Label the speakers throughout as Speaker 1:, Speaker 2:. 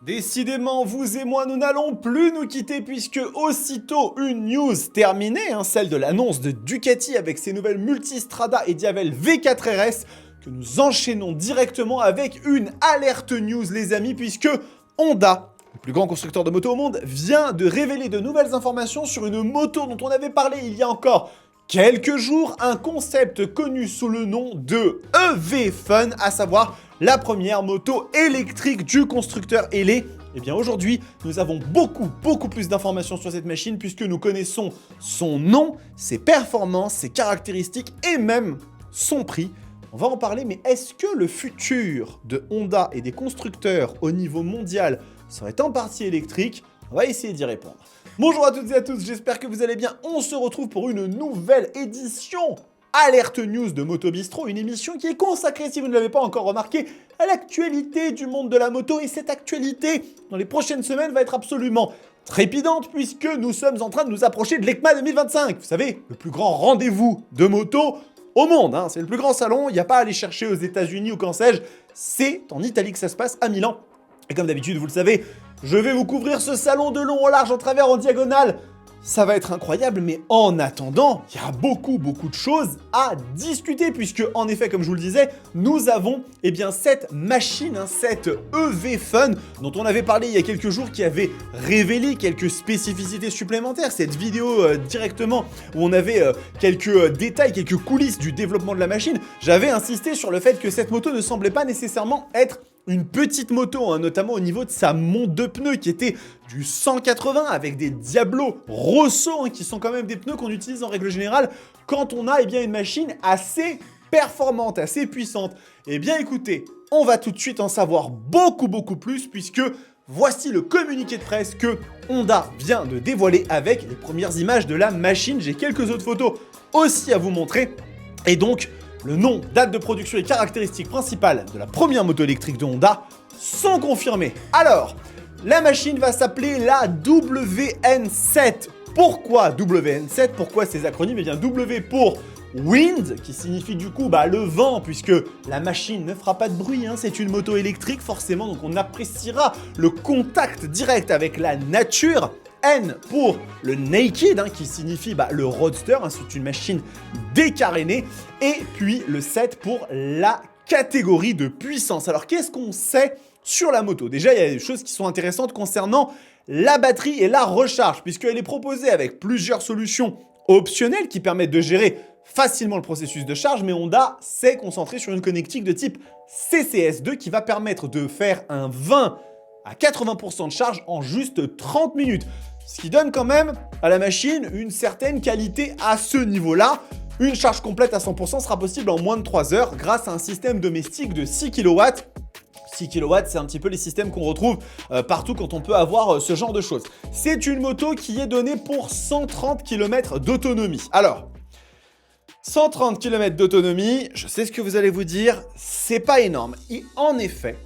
Speaker 1: Décidément, vous et moi, nous n'allons plus nous quitter puisque aussitôt une news terminée, celle de l'annonce de Ducati avec ses nouvelles Multistrada et Diavel V4 RS, que nous enchaînons directement avec une alerte news les amis, puisque Honda, le plus grand constructeur de motos au monde, vient de révéler de nouvelles informations sur une moto dont on avait parlé il y a encore quelques jours, un concept connu sous le nom de EV Fun, à savoir la première moto électrique du constructeur Hellé. Et bien aujourd'hui, nous avons beaucoup plus d'informations sur cette machine puisque nous connaissons son nom, ses performances, ses caractéristiques et même son prix. On va en parler, mais est-ce que le futur de Honda et des constructeurs au niveau mondial serait en partie électrique? On va essayer d'y répondre. Bonjour à toutes et à tous, j'espère que vous allez bien. On se retrouve pour une nouvelle édition Alerte News de Moto Bistro, une émission qui est consacrée, si vous ne l'avez pas encore remarqué, à l'actualité du monde de la moto. Et cette actualité, dans les prochaines semaines, va être absolument trépidante puisque nous sommes en train de nous approcher de l'EICMA 2025. Vous savez, le plus grand rendez-vous de moto au monde. C'est le plus grand salon, il n'y a pas à aller chercher aux États-Unis ou qu'en sais-je. C'est en Italie que ça se passe, à Milan. Et comme d'habitude, vous le savez, je vais vous couvrir ce salon de long en large, en travers, en diagonale. Ça va être incroyable, mais en attendant, il y a beaucoup de choses à discuter, puisque, en effet, comme je vous le disais, nous avons cette machine, cette EV Fun, dont on avait parlé il y a quelques jours, qui avait révélé quelques spécificités supplémentaires. Cette vidéo directement, où on avait quelques détails, quelques coulisses du développement de la machine, j'avais insisté sur le fait que cette moto ne semblait pas nécessairement être une petite moto, notamment au niveau de sa monte de pneus qui était du 180 avec des Diablo Rosso, qui sont quand même des pneus qu'on utilise en règle générale quand on a une machine assez performante, assez puissante. Eh bien écoutez, on va tout de suite en savoir beaucoup plus puisque voici le communiqué de presse que Honda vient de dévoiler avec les premières images de la machine. J'ai quelques autres photos aussi à vous montrer et donc le nom, date de production et caractéristiques principales de la première moto électrique de Honda sont confirmées. Alors, la machine va s'appeler la WN7. Pourquoi WN7? Pourquoi ces acronymes? Eh bien, W pour Wind, qui signifie du coup le vent, puisque la machine ne fera pas de bruit, c'est une moto électrique forcément, donc on appréciera le contact direct avec la nature. N pour le Naked, qui signifie le roadster, c'est une machine décarénée. Et puis le 7 pour la catégorie de puissance. Alors qu'est-ce qu'on sait sur la moto? Déjà, il y a des choses qui sont intéressantes concernant la batterie et la recharge, puisqu'elle est proposée avec plusieurs solutions optionnelles qui permettent de gérer facilement le processus de charge, mais Honda s'est concentré sur une connectique de type CCS2 qui va permettre de faire un 20 à 80% de charge en juste 30 minutes. Ce qui donne quand même à la machine une certaine qualité à ce niveau-là. Une charge complète à 100% sera possible en moins de 3 heures grâce à un système domestique de 6 kW. 6 kW, c'est un petit peu les systèmes qu'on retrouve partout quand on peut avoir ce genre de choses. C'est une moto qui est donnée pour 130 km d'autonomie. Alors, 130 km d'autonomie, je sais ce que vous allez vous dire, c'est pas énorme. Et en effet,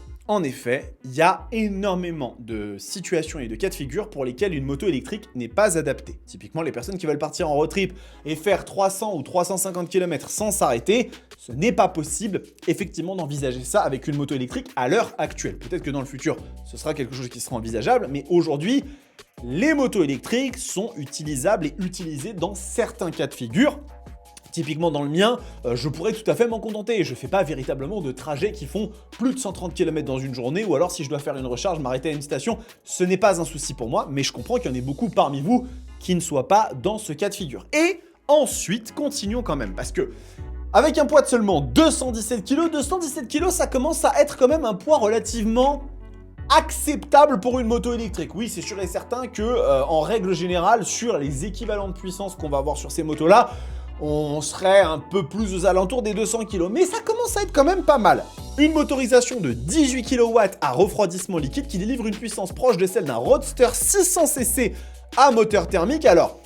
Speaker 1: il y a énormément de situations et de cas de figure pour lesquels une moto électrique n'est pas adaptée. Typiquement, les personnes qui veulent partir en road trip et faire 300 ou 350 km sans s'arrêter, ce n'est pas possible, effectivement, d'envisager ça avec une moto électrique à l'heure actuelle. Peut-être que dans le futur, ce sera quelque chose qui sera envisageable, mais aujourd'hui, les motos électriques sont utilisables et utilisées dans certains cas de figure. Typiquement dans le mien, je pourrais tout à fait m'en contenter. Je ne fais pas véritablement de trajets qui font plus de 130 km dans une journée, ou alors si je dois faire une recharge, m'arrêter à une station, ce n'est pas un souci pour moi, mais je comprends qu'il y en ait beaucoup parmi vous qui ne soient pas dans ce cas de figure. Et ensuite, continuons quand même, parce que avec un poids de seulement 217 kg, ça commence à être quand même un poids relativement acceptable pour une moto électrique. Oui, c'est sûr et certain que, en règle générale, sur les équivalents de puissance qu'on va avoir sur ces motos-là, on serait un peu plus aux alentours des 200 kg, mais ça commence à être quand même pas mal. Une motorisation de 18 kW à refroidissement liquide qui délivre une puissance proche de celle d'un Roadster 600 cc à moteur thermique. Alors,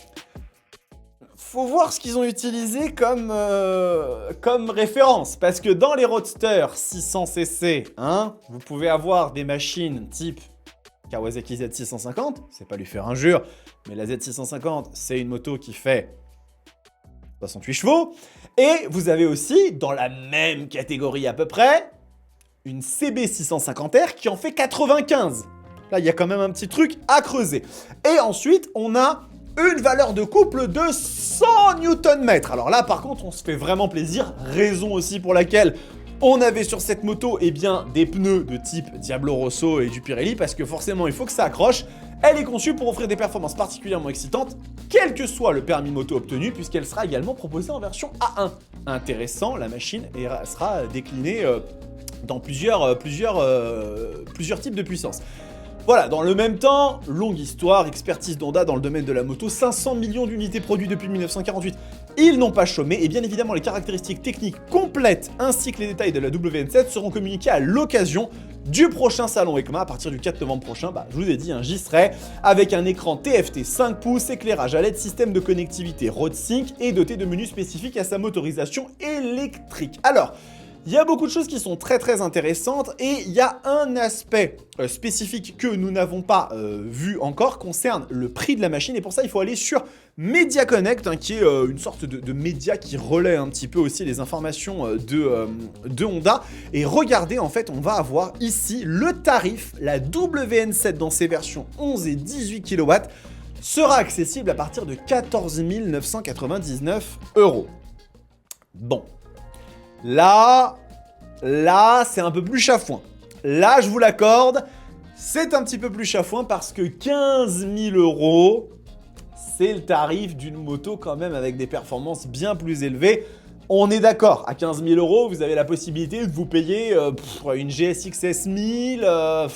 Speaker 1: faut voir ce qu'ils ont utilisé comme référence, parce que dans les Roadster 600 cc, vous pouvez avoir des machines type Kawasaki Z650, c'est pas lui faire injure, mais la Z650, c'est une moto qui fait 68 chevaux. Et vous avez aussi, dans la même catégorie à peu près, une CB650R qui en fait 95. Là, il y a quand même un petit truc à creuser. Et ensuite, on a une valeur de couple de 100 Nm. Alors là, par contre, on se fait vraiment plaisir. Raison aussi pour laquelle on avait sur cette moto des pneus de type Diablo Rosso et du Pirelli, parce que forcément, il faut que ça accroche. Elle est conçue pour offrir des performances particulièrement excitantes, quel que soit le permis moto obtenu, puisqu'elle sera également proposée en version A1. Intéressant, la machine sera déclinée dans plusieurs types de puissance. Voilà, dans le même temps, longue histoire, expertise d'Honda dans le domaine de la moto, 500 millions d'unités produites depuis 1948. Ils n'ont pas chômé, et bien évidemment les caractéristiques techniques complètes ainsi que les détails de la WN7 seront communiqués à l'occasion du prochain salon EICMA à partir du 4 novembre prochain. Je vous ai dit, j'y serai, avec un écran TFT 5 pouces, éclairage à LED, système de connectivité RoadSync et doté de menus spécifiques à sa motorisation électrique. Alors, il y a beaucoup de choses qui sont très très intéressantes et il y a un aspect spécifique que nous n'avons pas vu encore, concerne le prix de la machine, et pour ça il faut aller sur Media Connect, qui est une sorte de média qui relaie un petit peu aussi les informations de Honda. Et regardez, en fait, on va avoir ici le tarif, la WN7 dans ses versions 11 et 18 kW sera accessible à partir de 14 999 €. Bon. Là, c'est un peu plus chafouin. Là, je vous l'accorde, c'est un petit peu plus chafouin parce que 15 000 €, c'est le tarif d'une moto quand même avec des performances bien plus élevées. On est d'accord, à 15 000 €, vous avez la possibilité de vous payer une GSX S1000,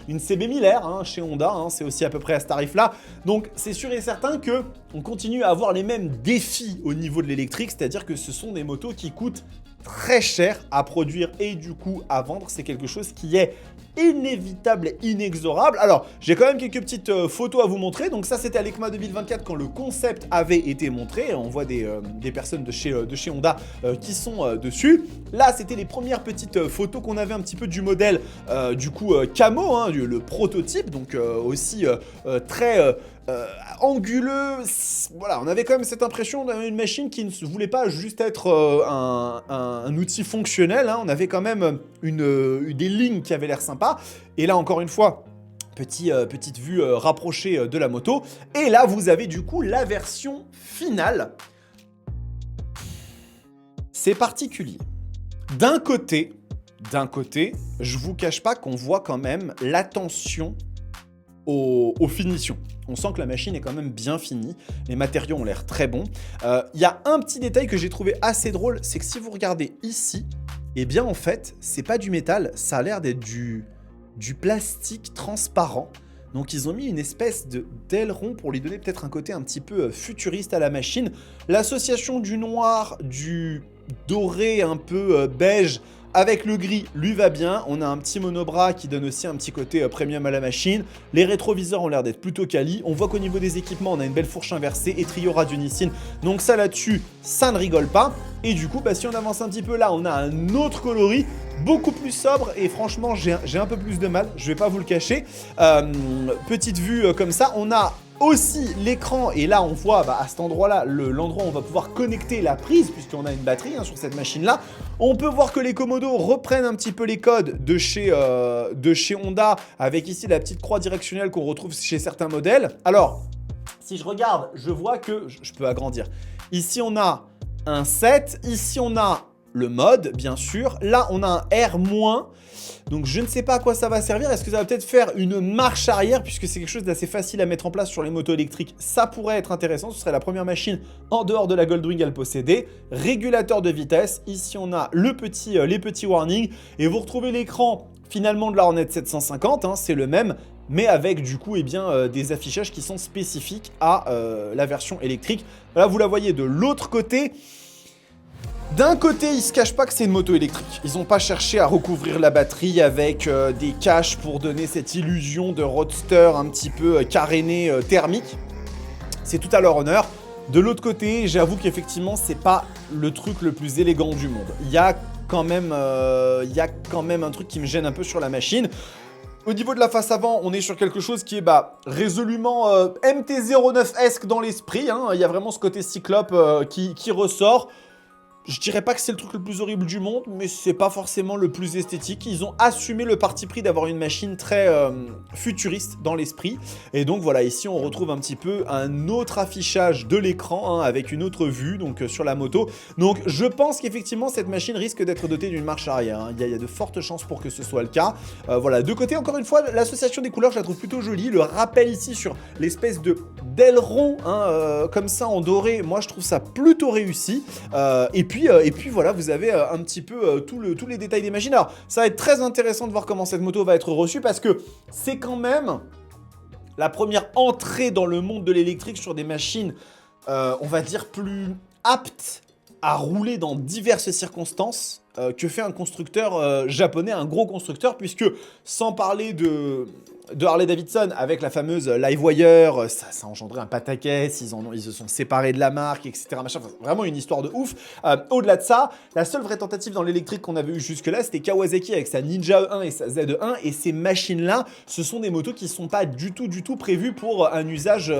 Speaker 1: une CB 1000R chez Honda, c'est aussi à peu près à ce tarif-là. Donc c'est sûr et certain que on continue à avoir les mêmes défis au niveau de l'électrique, c'est-à-dire que ce sont des motos qui coûtent très cher à produire et du coup à vendre. C'est quelque chose qui est inévitable et inexorable. Alors, j'ai quand même quelques petites photos à vous montrer. Donc ça, c'était à l'EICMA 2024 quand le concept avait été montré. On voit des personnes de chez Honda qui sont dessus. Là, c'était les premières petites photos qu'on avait un petit peu du modèle camo, le prototype. Donc aussi très anguleux. Voilà, on avait quand même cette impression d'une machine qui ne voulait pas juste être un outil fonctionnel. On avait quand même des lignes qui avaient l'air sympa. Et là, encore une fois, petite vue rapprochée de la moto. Et là, vous avez du coup la version finale. C'est particulier. D'un côté, je vous cache pas qu'on voit quand même l'attention aux finitions. On sent que la machine est quand même bien finie. Les matériaux ont l'air très bons. Il y a un petit détail que j'ai trouvé assez drôle, c'est que si vous regardez ici, eh bien en fait, c'est pas du métal, ça a l'air d'être du plastique transparent. Donc ils ont mis une espèce d'aileron pour lui donner peut-être un côté un petit peu futuriste à la machine. L'association du noir, du doré un peu beige, avec le gris, lui va bien. On a un petit monobras qui donne aussi un petit côté premium à la machine. Les rétroviseurs ont l'air d'être plutôt quali. On voit qu'au niveau des équipements, on a une belle fourche inversée et trio radionicine. Donc ça là-dessus, ça ne rigole pas. Et du coup, si on avance un petit peu là, on a un autre coloris beaucoup plus sobre. Et franchement, j'ai un peu plus de mal, je vais pas vous le cacher. Petite vue comme ça, on a aussi l'écran, et là on voit à cet endroit-là, l'endroit où on va pouvoir connecter la prise, puisqu'on a une batterie sur cette machine-là. On peut voir que les Komodo reprennent un petit peu les codes de chez Honda, avec ici la petite croix directionnelle qu'on retrouve chez certains modèles. Alors, si je regarde, je vois que, je peux agrandir, ici on a un 7, ici on a le mode, bien sûr, là on a un R-, donc je ne sais pas à quoi ça va servir. Est-ce que ça va peut-être faire une marche arrière, puisque c'est quelque chose d'assez facile à mettre en place sur les motos électriques. Ça pourrait être intéressant, ce serait la première machine en dehors de la Goldwing à le posséder. Régulateur de vitesse, ici on a les petits warnings, et vous retrouvez l'écran finalement de la Hornet 750, c'est le même, mais avec du coup des affichages qui sont spécifiques à la version électrique. Là vous la voyez de l'autre côté. D'un côté, ils ne se cachent pas que c'est une moto électrique. Ils n'ont pas cherché à recouvrir la batterie avec des caches pour donner cette illusion de roadster un petit peu caréné thermique. C'est tout à leur honneur. De l'autre côté, j'avoue qu'effectivement, c'est pas le truc le plus élégant du monde. Il y a quand même un truc qui me gêne un peu sur la machine. Au niveau de la face avant, on est sur quelque chose qui est résolument MT-09-esque dans l'esprit. Il y a vraiment ce côté cyclope qui ressort. Je dirais pas que c'est le truc le plus horrible du monde, mais c'est pas forcément le plus esthétique. Ils ont assumé le parti pris d'avoir une machine très futuriste dans l'esprit. Et donc voilà, ici on retrouve un petit peu un autre affichage de l'écran, hein, avec une autre vue donc sur la moto. Donc je pense qu'effectivement cette machine risque d'être dotée d'une marche arrière, hein. Il y a de fortes chances pour que ce soit le cas. Voilà, de côté encore une fois, l'association des couleurs je la trouve plutôt jolie. Le rappel ici sur l'espèce de d'aileron, hein, comme ça en doré, moi je trouve ça plutôt réussi. Et puis voilà, vous avez un petit peu tous les détails des machines. Alors, ça va être très intéressant de voir comment cette moto va être reçue parce que c'est quand même la première entrée dans le monde de l'électrique sur des machines, on va dire, plus aptes à rouler dans diverses circonstances que fait un constructeur japonais, un gros constructeur, puisque sans parler de Harley-Davidson avec la fameuse Livewire, ça a engendré un pataquès, ils se sont séparés de la marque, etc. Machin, enfin, vraiment une histoire de ouf. Au-delà de ça, la seule vraie tentative dans l'électrique qu'on avait eu jusque-là, c'était Kawasaki avec sa Ninja E1 et sa Z1, et ces machines-là, ce sont des motos qui ne sont pas du tout prévues pour un usage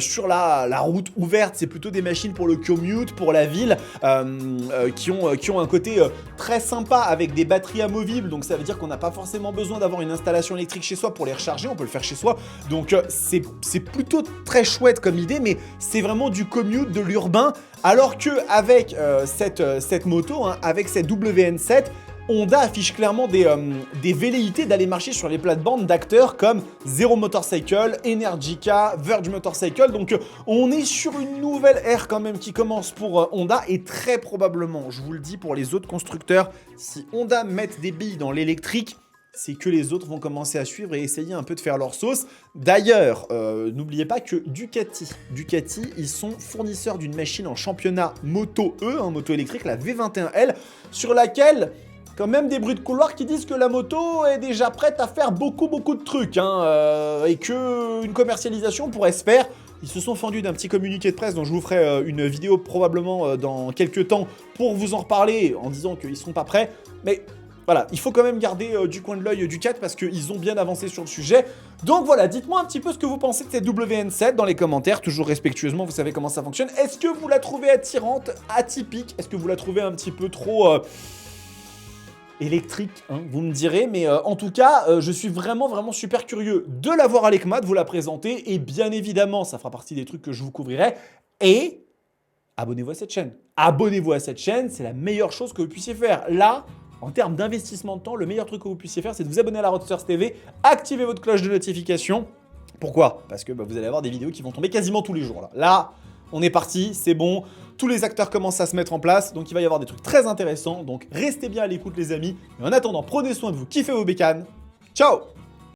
Speaker 1: sur la route ouverte. C'est plutôt des machines pour le commute, pour la ville, qui ont un côté très sympa avec des batteries amovibles, donc ça veut dire qu'on n'a pas forcément besoin d'avoir une installation électrique chez soi pour les recharger, on peut le faire chez soi, donc c'est plutôt très chouette comme idée, mais c'est vraiment du commute, de l'urbain, alors que avec cette moto, hein, avec cette WN7, Honda affiche clairement des velléités d'aller marcher sur les plates-bandes d'acteurs comme Zero Motorcycle, Energica, Verge Motorcycle. Donc on est sur une nouvelle ère quand même qui commence pour Honda, et très probablement, je vous le dis pour les autres constructeurs, si Honda met des billes dans l'électrique, c'est que les autres vont commencer à suivre et essayer un peu de faire leur sauce. D'ailleurs, n'oubliez pas que Ducati, ils sont fournisseurs d'une machine en championnat Moto E, hein, moto électrique, la V21L, sur laquelle quand même des bruits de couloir qui disent que la moto est déjà prête à faire beaucoup de trucs, hein, et qu'une commercialisation pourrait se faire. Ils se sont fendus d'un petit communiqué de presse dont je vous ferai une vidéo probablement dans quelques temps pour vous en reparler en disant qu'ils ne sont pas prêts. Mais voilà, il faut quand même garder du coin de l'œil Ducati parce qu'ils ont bien avancé sur le sujet. Donc voilà, dites-moi un petit peu ce que vous pensez de cette WN7 dans les commentaires, toujours respectueusement, vous savez comment ça fonctionne. Est-ce que vous la trouvez attirante, atypique? Est-ce que vous la trouvez un petit peu trop électrique, hein, vous me direz, mais en tout cas, je suis vraiment super curieux de la voir à l'ECMA, de vous la présenter, et bien évidemment, ça fera partie des trucs que je vous couvrirai, et abonnez-vous à cette chaîne. Abonnez-vous à cette chaîne, c'est la meilleure chose que vous puissiez faire. Là, en termes d'investissement de temps, le meilleur truc que vous puissiez faire, c'est de vous abonner à la Roadsters TV, activer votre cloche de notification. Pourquoi? Parce que vous allez avoir des vidéos qui vont tomber quasiment tous les jours. Là, on est parti, c'est bon. Tous les acteurs commencent à se mettre en place, donc il va y avoir des trucs très intéressants. Donc restez bien à l'écoute les amis. Et en attendant, prenez soin de vous, kiffez vos bécanes. Ciao!